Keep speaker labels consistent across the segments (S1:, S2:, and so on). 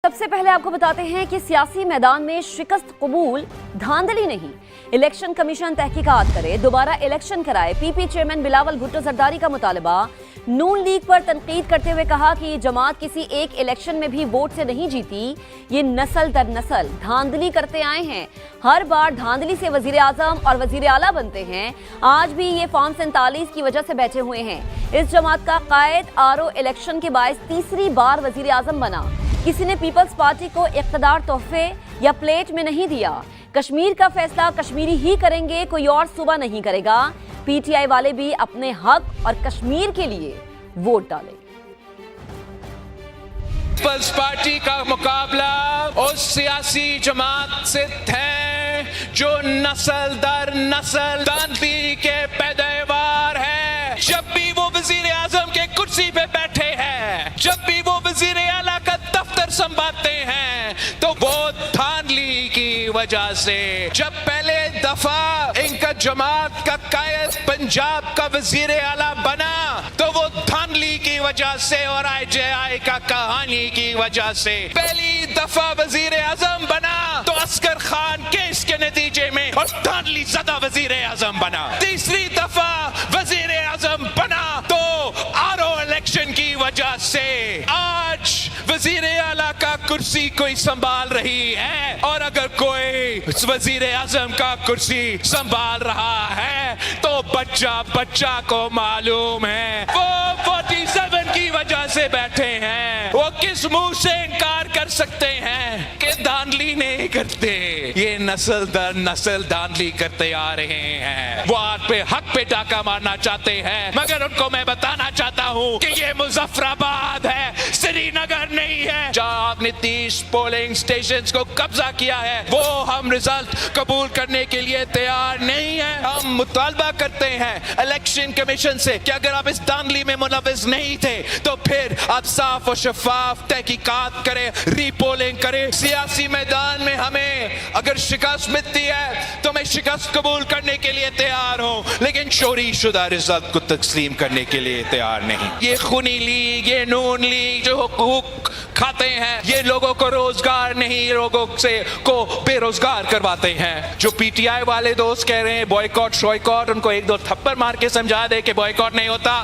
S1: सबसे पहले आपको बताते हैं कि सियासी मैदान में शिकस्त कबूल धांधली नहीं। इलेक्शन कमीशन तहकीकात करे, दोबारा इलेक्शन कराए। पीपी चेयरमैन बिलावल भुट्टो जरदारी का मुतालबा। नून लीग पर तनकीद करते हुए कहा कि जमात किसी एक इलेक्शन में भी वोट से नहीं जीती, ये नस्ल दर नस्ल धांधली करते आए हैं। हर बार धांधली से वजीर आजम और वजीर आला बनते हैं। आज भी ये फॉर्म 47 की वजह से बैठे हुए हैं। इस जमात का कायद आरओ इलेक्शन के बायस तीसरी बार वजीर आजम बना। किसी ने पीपल्स पार्टी को इख्तदार तोहफे या प्लेट में नहीं दिया। कश्मीर का फैसला कश्मीरी ही करेंगे, कोई और सूबा नहीं करेगा। पीटीआई वाले भी अपने हक और कश्मीर के लिए वोट डालें।
S2: पीपल्स पार्टी का मुकाबला उस सियासी जमात से है जो नस्ल दर नस्ल धांधली के पैदावार है। जब भी वो वजीर आजम के कुर्सी पे बैठे हैं, जब भी वो वजीर आला का दफ्तर संभालते हैं, तो वो धांधली की वजह से। जब पहले दफा इनका जमात का कायद पंजाब का वजीर आला बना, तो वो धांधली की वजह से और IJI का कहानी की वजह से। पहली दफा वजीर आजम बना तो असगर खान केस के नतीजे में और धांधली ज़दा वजीर आजम बना। तीसरी दफा वजीर आजम बना तो आरओ इलेक्शन की वजह से। आज वजीर आला का कुर्सी कोई संभाल रही है, और अगर कोई वजीर आजम का कुर्सी संभाल रहा है तो बच्चा को मालूम है वो 47 की वजह से बैठे हैं। वो किस मुंह से इनकार कर सकते हैं कि धांधली नहीं करते। ये नस्ल दर नस्ल धांधली करते आ रहे हैं। वो आप पे हक पे डाका मारना चाहते हैं, मगर उनको मैं बताना चाहता हूँ कि ये मुजफ्फराबाद है, श्रीनगर नहीं है। जहाँ आपने 30 पोलिंग स्टेशंस को कब्जा किया है, वो हम रिजल्ट कबूल करने के लिए तैयार नहीं है। हम मुतालबा करते हैं इलेक्शन कमीशन से कि अगर आप इस धांधली में मुलविस नहीं थे तो फिर आप साफ और शफाफ तहकीकात करें, रीपोलिंग करें। सियासी मैदान में हमें अगर शिकस्त मिलती है तो मैं शिकस्त कबूल करने के लिए तैयार हूँ, लेकिन चोरी शुदा रिजल्ट को तस्लीम करने के लिए तैयार नहीं। ये खूनी लीग, ये नून लीग जो हुकूक खाते हैं, ये लोगों को रोजगार नहीं, लोगों से को बेरोजगार करवाते हैं। जो पीटीआई वाले दोस्त कह रहे हैं बॉयकॉट शॉयकॉट, उनको एक दो थप्पड़ मार के समझा दे कि बॉयकॉट नहीं होता,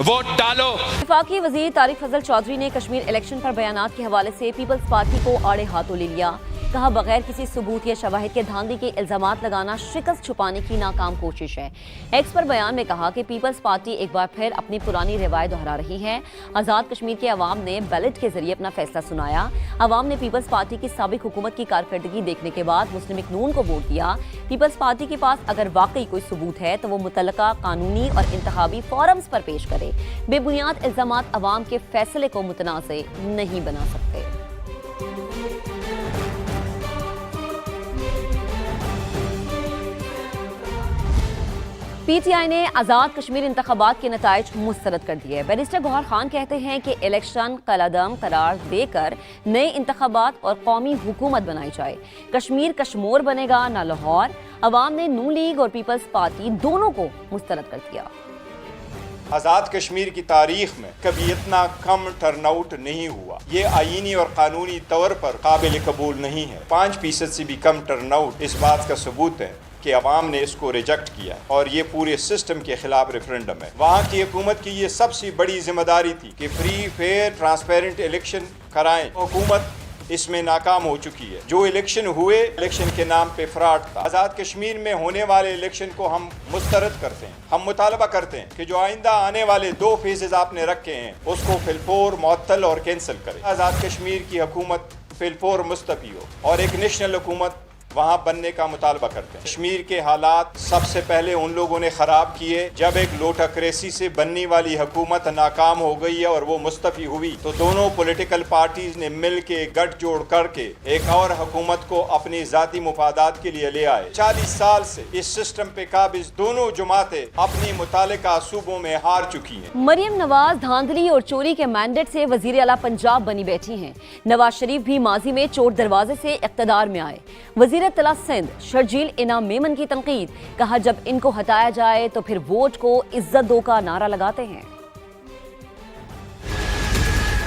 S2: वोट डालो।
S1: वफाकी वजीर तारिक फजल चौधरी ने कश्मीर इलेक्शन पर बयानात के हवाले से पीपल्स पार्टी को आड़े हाथों ले लिया। कहा बगैर किसी सबूत या शवाहिद के धांधली के इल्जामात लगाना शिकस्त छुपाने की नाकाम कोशिश है। एक्स पर बयान में कहा कि पीपल्स पार्टी एक बार फिर अपनी पुरानी रिवायत दोहरा रही है। आज़ाद कश्मीर के अवाम ने बैलेट के जरिए अपना फैसला सुनाया। अवाम ने पीपल्स पार्टी की साबिक हुकूमत की कारकर्दगी देखने के बाद मुस्लिम लीग नून को वोट दिया। पीपल्स पार्टी के पास अगर वाकई कोई सबूत है तो वो मुतल्लका कानूनी और इंतखाबी फोरम्स पर पेश करे। बेबुनियाद इल्जामात अवाम के फैसले को मुतनाज़ नहीं बना सकते। पीटीआई ने आज़ाद कश्मीर इंतखाबात के नताइज मुस्तरद कर दिए। बैरिस्टर गौहर खान कहते हैं कि इलेक्शन कलअदम करार देकर नए इंतखाबात और कौमी हुकूमत बनाई जाए। कश्मीर कश्मोर बनेगा ना लाहौर। अवाम ने नून लीग और पीपल्स पार्टी दोनों को मुस्तरद कर दिया।
S3: आज़ाद कश्मीर की तारीख में कभी इतना कम टर्नआउट नहीं हुआ। ये आईनी और कानूनी तौर पर काबिल कबूल नहीं है। 5% से भी कम टर्नआउट इस बात का सबूत है कि अवाम ने इसको रिजेक्ट किया और ये पूरे सिस्टम के खिलाफ रेफरेंडम है। वहाँ की हुकूमत की ये सबसे बड़ी जिम्मेदारी थी कि फ्री फेयर ट्रांसपेरेंट इलेक्शन कराएं। हुकूमत इसमें नाकाम हो चुकी है। जो इलेक्शन हुए, इलेक्शन के नाम पे फ्रॉड था। आज़ाद कश्मीर में होने वाले इलेक्शन को हम मुस्तरद करते हैं। हम मुतालबा करते हैं कि जो आइंदा आने वाले 2 फेजेज आपने रखे हैं उसको फिलफोर मुअत्तल और कैंसिल करें। आज़ाद कश्मीर की हुकूमत फिलफोर मुस्तफी हो और एक नेशनल हुकूमत वहाँ बनने का मुतालबा करते हैं। कश्मीर के हालात सबसे पहले उन लोगों ने ख़राब किए जब एक लोटाक्रेसी से बनने वाली हुकूमत नाकाम हो गई है और वो मुस्तफ़ी हुई, तो दोनों पॉलिटिकल पार्टीज ने मिल के गठजोड़ करके एक और हुकूमत को अपनी ज़ाती मुफादात के लिए ले आए। 40 साल से इस सिस्टम पे काबिज दोनों जमातें अपनी मुतालिका सूबों में हार चुकी हैं।
S1: मरियम नवाज धांधली और चोरी के मैंडेट से वजीर आला पंजाब बनी बैठी हैं। नवाज शरीफ भी माजी में चोर दरवाजे से इक़्तिदार में आए। वजीर तला सिंध शर्जील इनाम मेमन की तनकीद। कहा जब इनको हटाया जाए तो फिर वोट को इज्जत दो का नारा लगाते हैं।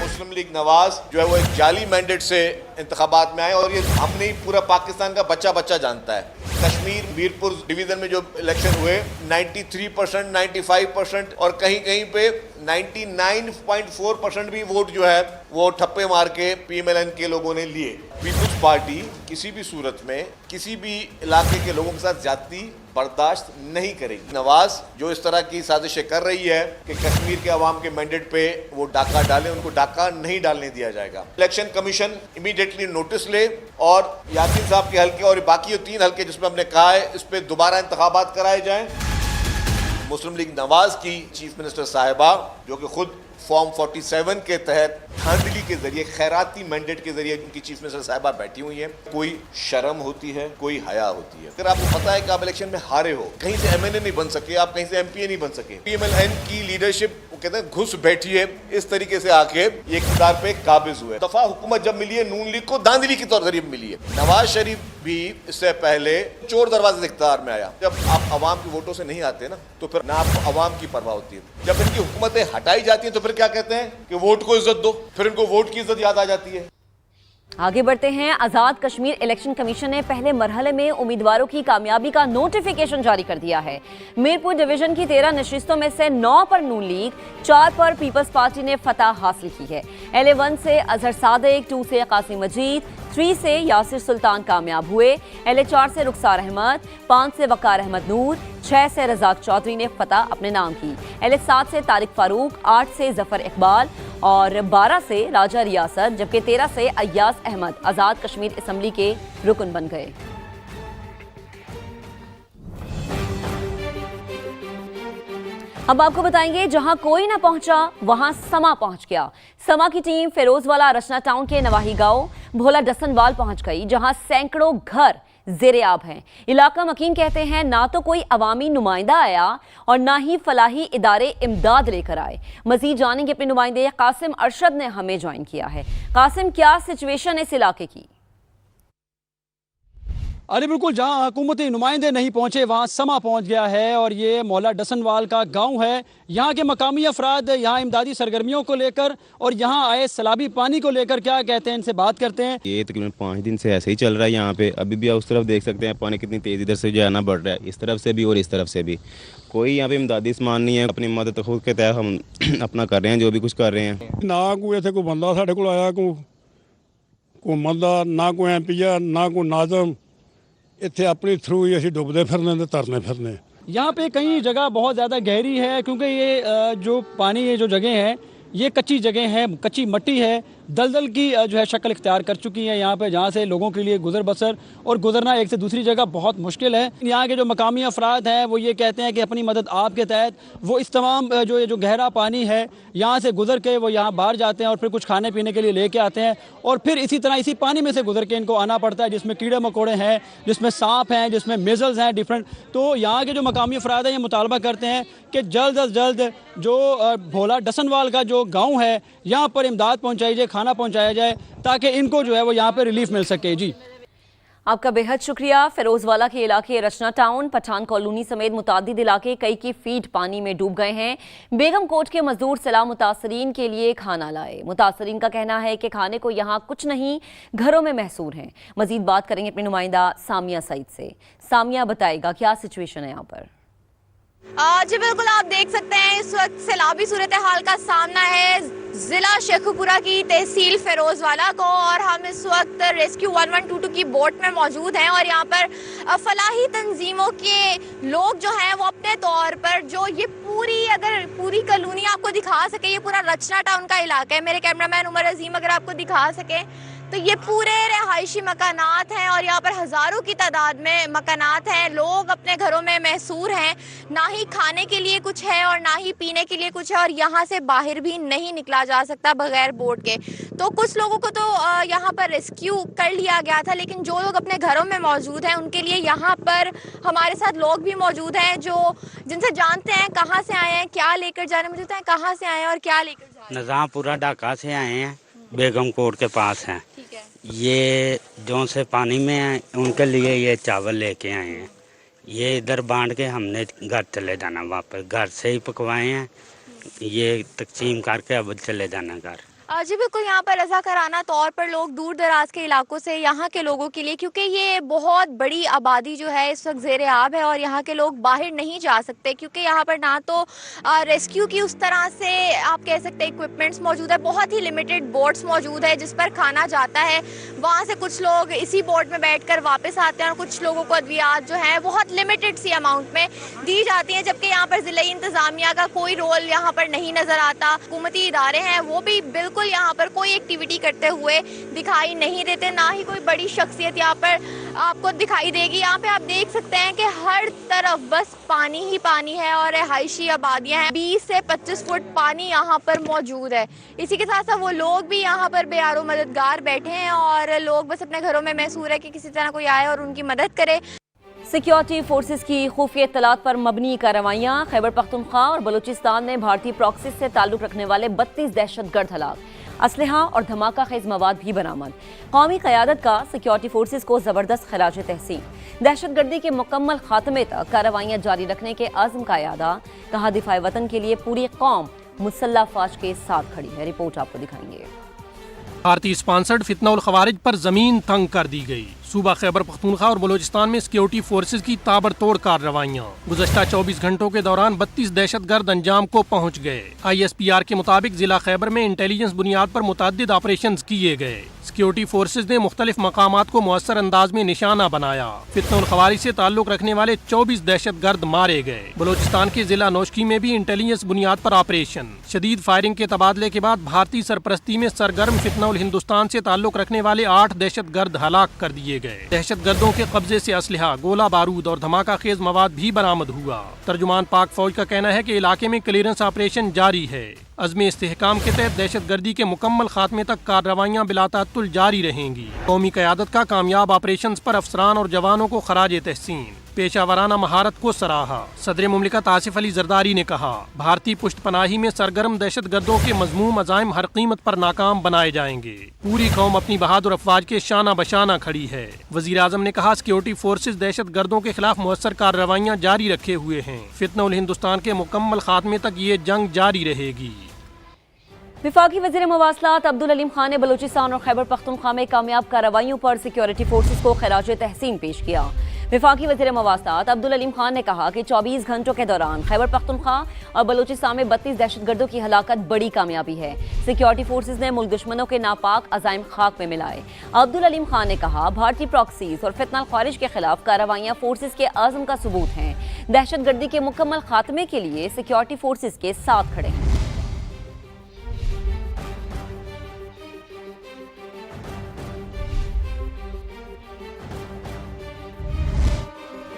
S4: मुस्लिम مسلم لیگ نواز جو ہے وہ ایک جعلی مینڈیٹ سے انتخابات میں آئے اور یہ ہم نہیں پورا پاکستان کا بچہ بچہ جانتا ہے. کشمیر میرپور ڈویژن میں جو الیکشن ہوئے 93%, 95% اور کہیں کہیں پہ 99.4% بھی ووٹ جو ہے وہ ٹھپے مار کے پی ایم ایل این کے لوگوں نے لیے. پیپلز پارٹی کسی بھی صورت میں کسی بھی علاقے کے لوگوں کے ساتھ زیادتی برداشت نہیں کرے گی. نواز جو اس طرح کی سازشیں کر رہی ہے کہ کشمیر کے عوام کے مینڈیٹ پہ وہ ڈاکہ ڈالیں, ان کو ڈاکہ نہیں ڈالنے دیا جائے گا. الیکشن کمیشن امیڈیٹلی نوٹس لے اور یاسین صاحب کے حلقے اور باقی 3 حلقے جس میں ہم نے کہا ہے اس پہ دوبارہ انتخابات کرائے جائیں. مسلم لیگ نواز کی چیف منسٹر صاحبہ جو کہ خود فارم 47 کے تحت دھاندلی کے ذریعے خیراتی مینڈیٹ کے ذریعے ان کی چیف منسٹر صاحبہ بیٹھی ہوئی ہیں, کوئی شرم ہوتی ہے, کوئی حیا ہوتی ہے. اگر آپ کو پتا ہے کہ آپ الیکشن میں ہارے ہو, کہیں سے ایم این اے نہیں بن سکے, آپ کہیں سے ایم پی اے نہیں بن سکے, پی ایم ایل این کی لیڈرشپ کہتے ہیں گھس بیٹھی ہے, اس طریقے سے آ کے یہ اقتدار پہ قابض ہوئے. دفعہ حکومت جب ملی ہے نون لیگ کو دھاندلی کے طور ذریعے ملی ہے. نواز شریف بھی اس سے پہلے چور دروازے سے اقتدار میں آیا. جب آپ عوام کے ووٹوں سے نہیں آتے نا تو پھر نہ آپ کو عوام کی پرواہ ہوتی ہے. جب ان کی حکومتیں ہٹائی جاتی ہیں تو پھر کیا کہتے ہیں کہ ووٹ کو عزت دو, پھر ان کو ووٹ کی عزت یاد آ جاتی ہے.
S1: آگے بڑھتے ہیں. آزاد کشمیر الیکشن کمیشن نے پہلے مرحلے میں امیدواروں کی کامیابی کا نوٹیفیکیشن جاری کر دیا ہے. میرپور ڈویژن کی 13 نشستوں میں سے 9 پر نون لیگ, 4 پر پیپلز پارٹی نے فتح حاصل کی ہے. LA1 سے اظہر صادق, 2 سے قاسم مجید, 3 سے یاسر سلطان کامیاب ہوئے. LA4 سے رخسار احمد, 5 سے وقار احمد نور, 6 سے رزاق چودھری نے فتح اپنے نام کی. LA7 سے طارق فاروق, 8 سے ظفر اقبال اور 12 سے راجہ ریاست, جبکہ 13 سے ایاز احمد آزاد کشمیر اسمبلی کے رکن بن گئے. اب آپ کو بتائیں گے جہاں کوئی نہ پہنچا وہاں سما پہنچ گیا. سما کی ٹیم فیروز والا رچنا ٹاؤن کے نواحی گاؤں بھولا ڈسن وال پہنچ گئی, جہاں سینکڑوں گھر زیر آب ہیں. علاقہ مکین کہتے ہیں نہ تو کوئی عوامی نمائندہ آیا اور نہ ہی فلاحی ادارے امداد لے کر آئے. مزید جانیں گے اپنے نمائندے قاسم ارشد نے ہمیں جوائن کیا ہے. قاسم, کیا سچویشن ہے اس علاقے کی؟
S5: ارے بالکل, جہاں حکومتی نمائندے نہیں پہنچے وہاں سما پہنچ گیا ہے اور یہ مولا ڈسن وال کا گاؤں ہے. یہاں کے مقامی افراد یہاں امدادی سرگرمیوں کو لے کر اور یہاں آئے سیلابی پانی کو لے کر کیا کہتے ہیں, ان سے بات کرتے ہیں.
S6: یہ تقریباً 5 دن سے ایسے ہی چل رہا ہے یہاں پہ. ابھی بھی آپ اس طرف دیکھ سکتے ہیں پانی کتنی تیزی ادھر سے جو ہے نا بڑھ رہا ہے, اس طرف سے بھی اور اس طرف سے بھی. کوئی یہاں پہ امدادی سامان نہیں ہے. اپنی مدد خود کے تحت ہم اپنا کر رہے ہیں جو بھی کچھ کر رہے ہیں.
S7: نہ کوئی ایتھے کوئی بندہ ساڈے کول آیا, کوئی بندہ نہ کوئی ایم پی نہ کوئی ناظم. اتنے اپنی تھرو ہی اسی ڈبدے پھرنے تے ترنے پھرنے.
S5: یہاں پہ کئی جگہ بہت زیادہ گہری ہے کیونکہ یہ جو پانی یہ جو جگہ ہیں یہ کچی جگہ ہیں, کچی مٹی ہے, دلدل کی جو ہے شکل اختیار کر چکی ہیں یہاں پہ, جہاں سے لوگوں کے لیے گزر بسر اور گزرنا ایک سے دوسری جگہ بہت مشکل ہے. یہاں کے جو مقامی افراد ہیں وہ یہ کہتے ہیں کہ اپنی مدد آپ کے تحت وہ اس تمام جو گہرا پانی ہے یہاں سے گزر کے وہ یہاں باہر جاتے ہیں اور پھر کچھ کھانے پینے کے لیے لے کے آتے ہیں اور پھر اسی طرح اسی پانی میں سے گزر کے ان کو آنا پڑتا ہے, جس میں کیڑے مکوڑے ہیں, جس میں سانپ ہیں, جس میں میزلز ہیں ڈفرینٹ. تو یہاں کے جو مقامی افراد ہیں یہ مطالبہ کرتے ہیں کہ جلد از جلد جو بھولا ڈسن وال کا جو گاؤں ہے یہاں پر امداد پہنچائی جائے, کھانا پہنچایا جائے تاکہ ان کو جو ہے وہ یہاں پہ ریلیف مل سکے. جی
S1: آپ کا بے حد شکریہ. فیروز والا کے علاقے رچنا ٹاؤن, پٹھان کالونی سمیت متعدد علاقے کئی کی فیٹ پانی میں ڈوب گئے ہیں. بیگم کوٹ کے مزدور سیلاب متاثرین کے لیے کھانا لائے. متاثرین کا کہنا ہے کہ کھانے کو یہاں کچھ نہیں, گھروں میں محصور ہیں. مزید بات کریں گے اپنے نمائندہ سامیہ سعید سے. سامیہ, بتائے گا کیا سچویشن ہے یہاں پر؟
S8: جی بالکل, آپ دیکھ سکتے ہیں اس وقت سیلابی صورتحال کا سامنا ہے ضلع شیخوپورہ کی تحصیل فیروز والا کو, اور ہم اس وقت ریسکیو 1122 کی بوٹ میں موجود ہیں اور یہاں پر فلاحی تنظیموں کے لوگ جو ہیں وہ اپنے طور پر جو یہ پوری کالونی آپ کو دکھا سکے, یہ پورا رچنا ٹاؤن کا علاقہ ہے. میرے کیمرہ مین عمر عظیم اگر آپ کو دکھا سکے تو یہ پورے رہائشی مکانات ہیں اور یہاں پر ہزاروں کی تعداد میں مکانات ہیں. لوگ اپنے گھروں میں محصور ہیں, نہ ہی کھانے کے لیے کچھ ہے اور نہ ہی پینے کے لیے کچھ ہے, اور یہاں سے باہر بھی نہیں نکلا جا سکتا بغیر بوٹ کے. تو کچھ لوگوں کو تو یہاں پر ریسکیو کر لیا گیا تھا, لیکن جو لوگ اپنے گھروں میں موجود ہیں ان کے لیے یہاں پر ہمارے ساتھ لوگ بھی موجود ہیں جن سے جانتے ہیں کہاں سے آئے ہیں, کیا لے کر جا رہے ہیں. مجھے بتائیں کہاں سے آئے ہیں اور کیا لے کر جا رہے ہیں؟
S9: نظام پورا ڈھاکہ سے آئے ہیں, بیگم کوٹ کے پاس ہیں. یہ جو سے پانی میں ہیں ان کے لیے یہ چاول لے کے آئے ہیں. یہ ادھر بانٹ کے ہم نے گھر چلے جانا, واپس گھر سے ہی پکوائے ہیں, یہ تقسیم کر کے اب چلے جانا گھر.
S8: जी बिल्कुल, यहाँ पर रज़ाकाराना तौर पर लोग दूर दराज के इलाकों से यहाँ के लोगों के लिए, क्योंकि ये बहुत बड़ी आबादी जो है इस वक्त ज़ेर आब है और यहाँ के लोग बाहर नहीं जा सकते, क्योंकि यहाँ पर ना तो रेस्क्यू की उस तरह से आप कह सकते हैं इक्विपमेंट्स मौजूद है, बहुत ही लिमिटेड बोट्स मौजूद है जिस पर खाना जाता है, वहाँ से कुछ लोग इसी बोट में बैठकर वापस आते हैं और कुछ लोगों को अद्वियात जो है बहुत लिमिटेड सी अमाउंट में दी जाती हैं, जबकि यहाँ पर ज़िला इंतज़ामिया का कोई रोल यहाँ पर नहीं नज़र आता। हुकूमती इदारे हैं वो भी बिल्कुल यहाँ पर कोई एक्टिविटी करते हुए दिखाई नहीं देते, ना ही कोई बड़ी शख्सियत यहाँ पर आपको दिखाई देगी। यहाँ पे आप देख सकते हैं कि हर तरफ बस पानी ही पानी है और रिहायशी आबादियाँ हैं, 20 से 25 फुट पानी यहाँ पर मौजूद है। इसी के साथ साथ वो लोग भी यहाँ पर बेयारो मददगार बैठे हैं और लोग बस अपने घरों में महसूर है कि किसी तरह कोई आए और उनकी मदद करे।
S1: सिक्योरिटी फोर्सेस की खुफिया इत्तलात पर मबनी कार्रवाइयाँ। खैबर पख्तूनख्वा और बलूचिस्तान में भारतीय प्रॉक्सी से ताल्लुक़ रखने वाले 32 दहशतगर्द हलाक, असलहा और धमाका खेज मवाद भी बरामद। कौमी क़यादत का सिक्योरिटी फोर्सेस को ज़बरदस्त खराज तहसीन। दहशतगर्दी के मुकम्मल खात्मे तक कार्रवाइयाँ जारी रखने के आज़म का इरादा। कहा दिफाए वतन के लिए पूरी कौम मुसल्लह फ़ौज के साथ खड़ी है। रिपोर्ट आपको दिखाएंगे।
S10: भारतीय स्पॉन्सर्ड फितनउल खवारिज पर जमीन तंग कर दी गई। सूबा खैबर पख्तूनख्वा और बलूचिस्तान में सिक्योरिटी फोर्सेज की ताबड़तोड़ कार्रवाइयाँ। गुज़श्ता 24 घंटों के दौरान 32 दहशतगर्द अंजाम को पहुँच गए। ISPR के मुताबिक जिला खैबर में इंटेलिजेंस बुनियाद पर मुतअद्दिद ऑपरेशन किए गए। सिक्योरिटी फोर्सेज ने मुख्तलिफ मकामात को मुअस्सर अंदाज में निशाना बनाया। फितनउल खवारिज से ताल्लुक़ रखने वाले 24 दहशतगर्द मारे गए। बलूचिस्तान के जिला नौशकी में भी इंटेलिजेंस बुनियाद पर ऑपरेशन। शदीद फायरिंग के तबादले के बाद भारतीय सरपरस्ती में सरगर्म फितनउल हिंदुस्तान से ताल्लुक़ रखने वाले 8 दहशतगर्द हलाक कर दिए गए। दहशतगर्दों के कब्जे से असलहा, गोला बारूद और धमाका खेज मवाद भी बरामद हुआ। तर्जुमान पाक फौज का कहना है कि इलाके में क्लियरेंस ऑपरेशन जारी है। अज़्म इस्तेहकाम के तहत दहशतगर्दी के मुकम्मल खात्मे तक कार्रवाइयाँ बिलातातुल जारी रहेंगी। कौमी क़यादत का कामयाब ऑपरेशन पर अफसरान और जवानों को खराज तहसीन। पेशावराना महारत को सराहा। सदर मुमलिकत आसिफ अली जरदारी ने कहा, भारतीय पुष्ट पनाही में सरगर्म दहशतगर्दों के मज़मूम अज़ाइम हर कीमत पर नाकाम बनाए जाएंगे। पूरी कौम अपनी बहादुर अफवाज के शाना बशाना खड़ी है। वज़ीर आज़म ने कहा, सिक्योरिटी फोर्सेज दहशतगर्दों के खिलाफ मुअस्सर कार्रवाइयाँ जारी रखे हुए हैं। फितनउल हिंदुस्तान के मुकम्मल खात्मे तक ये जंग जारी रहेगी।
S1: वफाकी वज़ीर मवासलात अब्दुल अलीम खान ने बलूचिस्तान और खैबर पख्तूनख्वा में कामयाब कार्रवाइयों पर सिक्योरिटी फोर्सेस को खराज तहसीन पेश किया। वफाकी वज़ीर मवासलात अब्दुल अलीम खान ने कहा कि 24 घंटों के दौरान खैबर पख्तूनख्वा और बलूचिस्तान में 32 दहशतगर्दों की हलाकत बड़ी कामयाबी है। सिक्योरिटी फोर्सेस ने मुल्क दुश्मनों के नापाक अज़ाइम खाक में मिलाए। अब्दुल अलीम खान ने कहा, भारतीय प्रॉक्सीज और फितनल ख़वारिज के खिलाफ कार्रवाइयाँ फोर्सेस के आज़म का सबूत हैं। दहशतगर्दी के मुकम्मल खात्मे के लिए सिक्योरिटी फोर्सेस के साथ खड़े हैं।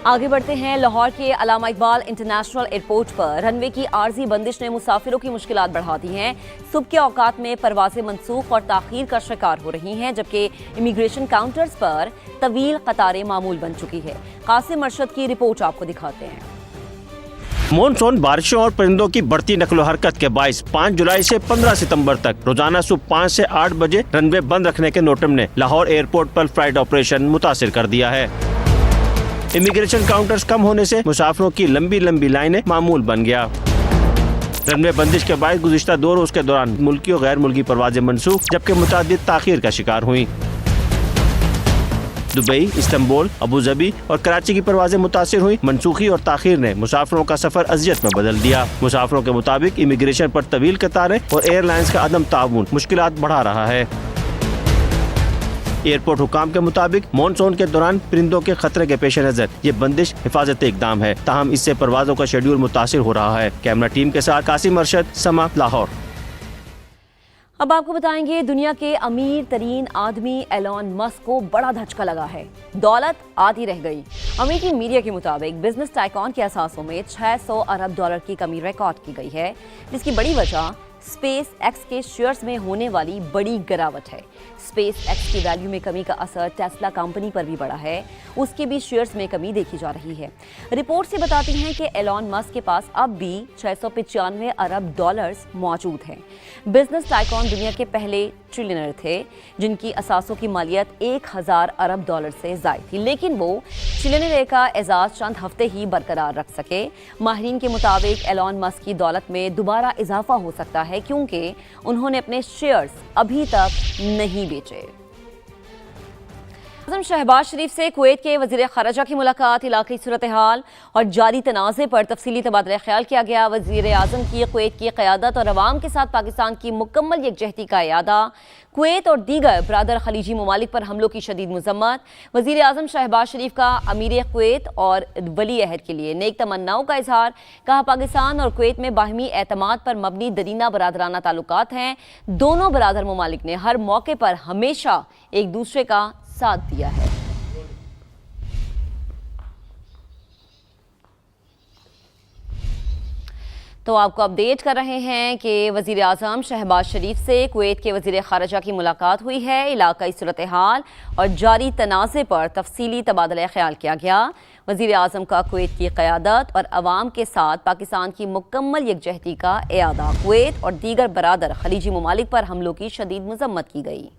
S1: आगे बढ़ते हैं। लाहौर के अल्लामा इकबाल इंटरनेशनल एयरपोर्ट पर रनवे की आर्जी बंदिश ने मुसाफिरों की मुश्किलात बढ़ा दी हैं। सुबह के औकात में परवाजें मनसूख और ताख़ीर का शिकार हो रही हैं, जबकि इमिग्रेशन काउंटर्स पर तवील कतारें मामूल बन चुकी है। कासिम अरशद की रिपोर्ट आपको दिखाते हैं।
S11: मॉनसून बारिशों और परिंदों की बढ़ती नकलो हरकत के बाइस 5 जुलाई से 15 सितंबर तक रोजाना सुबह 5 से 8 बजे रनवे बंद रखने के नोटिस ने लाहौर एयरपोर्ट पर फ्लाइट ऑपरेशन मुतासिर कर दिया है। इमिग्रेशन काउंटर्स कम होने से मुसाफिरों की लंबी लंबी लाइनें मामूल बन गया। रनवे बंदिश के बाद गुज़िश्ता 2 रोज के दौरान मुल्की और गैर मुल्की परवाजें मनसूख, जबकि मुतअद्दिद ताख़ीर का शिकार हुई। दुबई, इस्तांबुल, अबूजबी और कराची की परवाजें मुतासिर हुई। मनसूखी और ताख़ीर ने मुसाफिरों का सफर अजियत में बदल दिया। मुसाफिरों के मुताबिक इमिग्रेशन पर तवील कतारें और एयरलाइंस का अदम ताउन मुश्किलात बढ़ा रहा है। एयरपोर्ट हुकाम के मुताबिक मॉनसून के दौरान परिंदों के खतरे के पेश नजर ये बंदिश हिफाजती इक़दाम है, ताहम इससे परवाजों का शेड्यूल मुतासिर हो रहा है। कैमरा टीम के साथ कासिम अरशद, समा, लाहौर।
S1: अब आपको बताएंगे, दुनिया के अमीर तरीन आदमी एलॉन मस्क को बड़ा धचका लगा है। दौलत आधी रह गई। अमेरिकी मीडिया के मुताबिक बिजनेस टाइकॉन के असासों में $600 अरब की कमी रिकॉर्ड की गई है, जिसकी बड़ी वजह स्पेस एक्स के शेयर्स में होने वाली बड़ी गिरावट है। स्पेस एक्स की वैल्यू में कमी का असर टेस्ला कंपनी पर भी पड़ा है, उसके भी शेयर्स में कमी देखी जा रही है। रिपोर्ट से बताती हैं कि एलॉन मस्क के पास अब भी 695 अरब डॉलर्स मौजूद हैं। बिजनेस टाइकॉन दुनिया के पहले ट्रिलियनर थे जिनकी असासों की मालियत 1000 अरब डॉलर से ज़ायद थी, लेकिन वो ट्रिलियनर का एजाज़ चंद हफ्ते ही बरकरार रख सके। माहिरीन के मुताबिक एलॉन मस्क की दौलत में दोबारा इजाफा हो सकता है क्योंकि उन्होंने अपने शेयर्स अभी तक नहीं बेचे। आज़म शहबाज शरीफ से कुवैत के वज़ीर ख़ारजा की मुलाकात, इलाक़ाई सूरत हाल और जारी तनाज़े पर तफसीली तबादला ख्याल किया गया। वज़ीर आज़म की कुवैत की क़यादत और अवाम के साथ पाकिस्तान की मुकम्मल यकजहती का इयादा, कुवैत और दीगर बरादर खलीजी ममालिक पर हमलों की शदीद मज़म्मत। वज़ीर आज़म शहबाज शरीफ का अमीर कुवैत और वली अहद के लिए नेक तमन्नाओं का इजहार। कहा, पाकिस्तान और कुवैत में बाहमी एतमाद पर मबनी दरीना बरादराना ताल्लुकात हैं। दोनों बरादर ममालिक ने हर मौके पर हमेशा एक दूसरे का साथ दिया है। तो आपको अपडेट कर रहे हैं कि वज़ीर आज़म शहबाज शरीफ से कुवैत के वज़ीर ख़ारजा की मुलाकात हुई है। इलाक़ाई सूरत हाल और जारी तनाज़े पर तफसीली तबादला ख्याल किया गया। वज़ीर आज़म का कुवैत की क़यादत और अवाम के साथ पाकिस्तान की मुकम्मल यकजहती का इयादा। कुवैत और दीगर बरादर खलीजी ममालिक पर हमलों की शदीद मज़म्मत की गई।